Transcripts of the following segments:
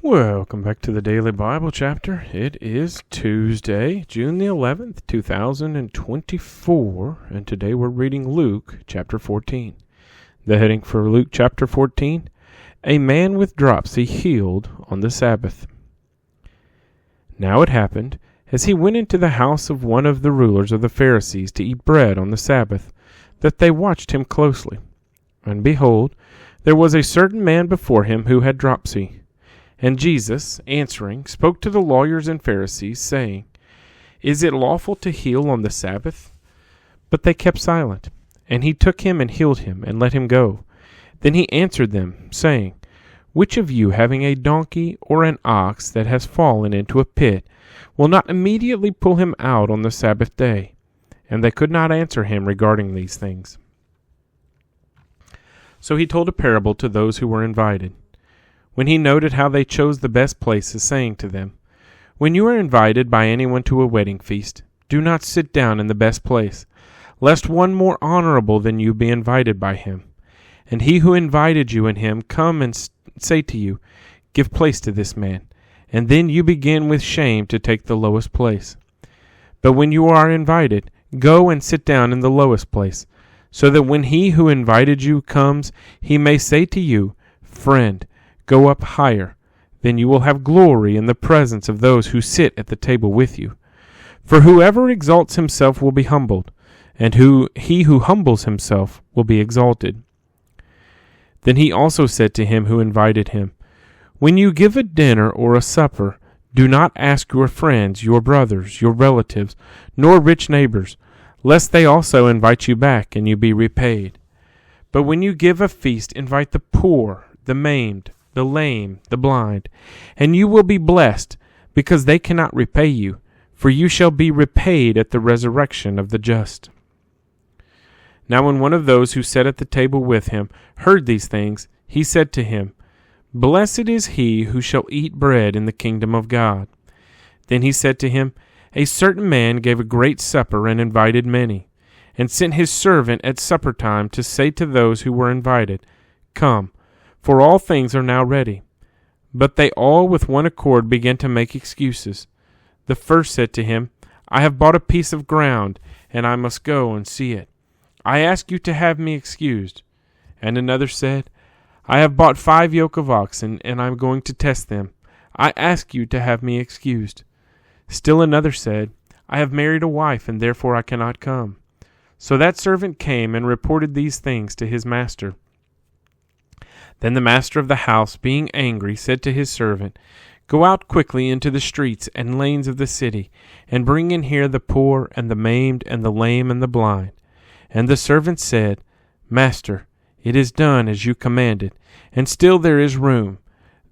Welcome back to the Daily Bible Chapter. It is Tuesday, June the 11th, 2024, and today we're reading Luke chapter 14. The heading for Luke chapter 14, A Man with Dropsy Healed on the Sabbath. Now it happened, as he went into the house of one of the rulers of the Pharisees to eat bread on the Sabbath, that they watched him closely. And behold, there was a certain man before him who had dropsy. And Jesus, answering, spoke to the lawyers and Pharisees, saying, Is it lawful to heal on the Sabbath? But they kept silent. And he took him and healed him, and let him go. Then he answered them, saying, Which of you, having a donkey or an ox that has fallen into a pit, will not immediately pull him out on the Sabbath day? And they could not answer him regarding these things. So he told a parable to those who were invited. When he noted how they chose the best places, saying to them, When you are invited by anyone to a wedding feast, do not sit down in the best place, lest one more honorable than you be invited by him. And he who invited you and him come and say to you, Give place to this man, and then you begin with shame to take the lowest place. But when you are invited, go and sit down in the lowest place, so that when he who invited you comes, he may say to you, Friend, go up higher, then you will have glory in the presence of those who sit at the table with you. For whoever exalts himself will be humbled, and he who humbles himself will be exalted. Then he also said to him who invited him, When you give a dinner or a supper, do not ask your friends, your brothers, your relatives, nor rich neighbors, lest they also invite you back and you be repaid. But when you give a feast, invite the poor, the maimed, the lame, the blind, and you will be blessed, because they cannot repay you, for you shall be repaid at the resurrection of the just. Now when one of those who sat at the table with him heard these things, he said to him, Blessed is he who shall eat bread in the kingdom of God. Then he said to him, A certain man gave a great supper and invited many, and sent his servant at supper time to say to those who were invited, Come, for all things are now ready. But they all with one accord began to make excuses. The first said to him, I have bought a piece of ground, and I must go and see it. I ask you to have me excused. And another said, I have bought 5 yoke of oxen, and I am going to test them. I ask you to have me excused. Still another said, I have married a wife, and therefore I cannot come. So that servant came and reported these things to his master. Then the master of the house, being angry, said to his servant, Go out quickly into the streets and lanes of the city, and bring in here the poor, and the maimed, and the lame, and the blind. And the servant said, Master, it is done as you commanded, and still there is room.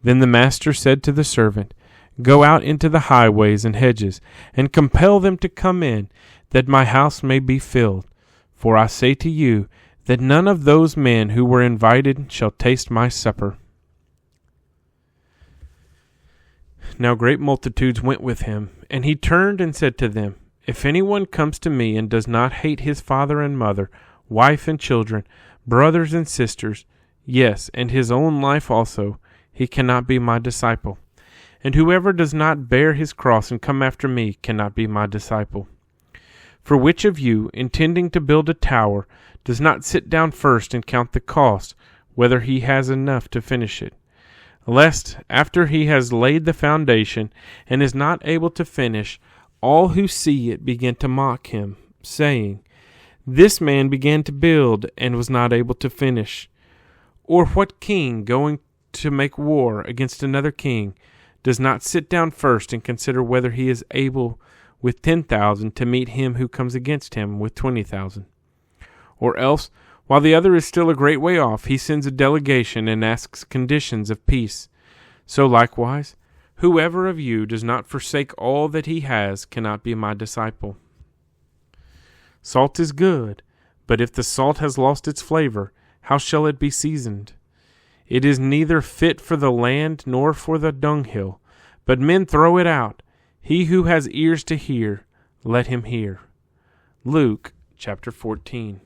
Then the master said to the servant, Go out into the highways and hedges, and compel them to come in, that my house may be filled. For I say to you, that none of those men who were invited shall taste my supper. Now great multitudes went with him, and he turned and said to them, If anyone comes to me and does not hate his father and mother, wife and children, brothers and sisters, yes, and his own life also, he cannot be my disciple. And whoever does not bear his cross and come after me cannot be my disciple. For which of you, intending to build a tower, does not sit down first and count the cost, whether he has enough to finish it? Lest, after he has laid the foundation, and is not able to finish, all who see it begin to mock him, saying, This man began to build, and was not able to finish. Or what king, going to make war against another king, does not sit down first and consider whether he is able with 10,000 to meet him who comes against him with 20,000? Or else, while the other is still a great way off, he sends a delegation and asks conditions of peace. So likewise, whoever of you does not forsake all that he has cannot be my disciple. Salt is good, but if the salt has lost its flavor, how shall it be seasoned? It is neither fit for the land nor for the dunghill, but men throw it out. He who has ears to hear, let him hear. Luke chapter 14.